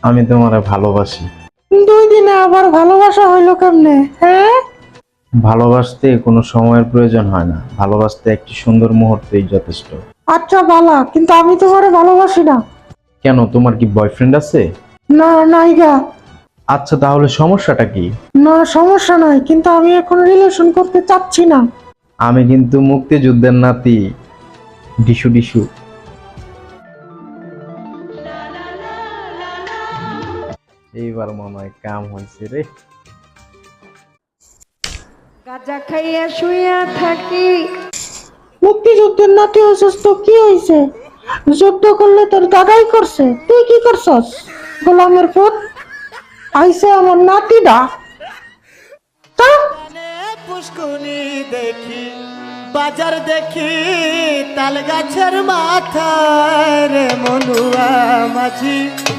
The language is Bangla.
আমি তোমারে ভালোবাসি। 2 দিনে আবার ভালোবাসা হইলো কেমনে? হ্যাঁ, ভালোবাসতে কোনো সময়ের প্রয়োজন হয় না, ভালোবাসতে একটি সুন্দর মুহূর্তেই যথেষ্ট। আচ্ছা বালা, কিন্তু আমি তোমারে ভালোবাসি না। কেন, তোমার কি বয়ফ্রেন্ড আছে? না, নাইগা। আচ্ছা, তাহলে সমস্যাটা কি? না, সমস্যা নাই, কিন্তু আমি এখন রিলেশন করতে চাচ্ছি না। আমি কিন্তু মুক্তিযুদ্ধের নাতি, ডিসু ডিসু। এইবার মনে হয় কাম হয়েছে রে। গাঁজা খাইয়া শুইয়া থাকি। মুক্তিযুদ্ধের নাতি হয়েছিস তো কি হয়েছে? যুদ্ধ করলে তোর দাদাই করছে, তুই কি করছস? গোলামের পুত, আইসে আমার নাতিটা। তা পুষ্কুনি দেখি, বাজার দেখি, তাল গাছের মাথায় রে মনুয়া মাঝি।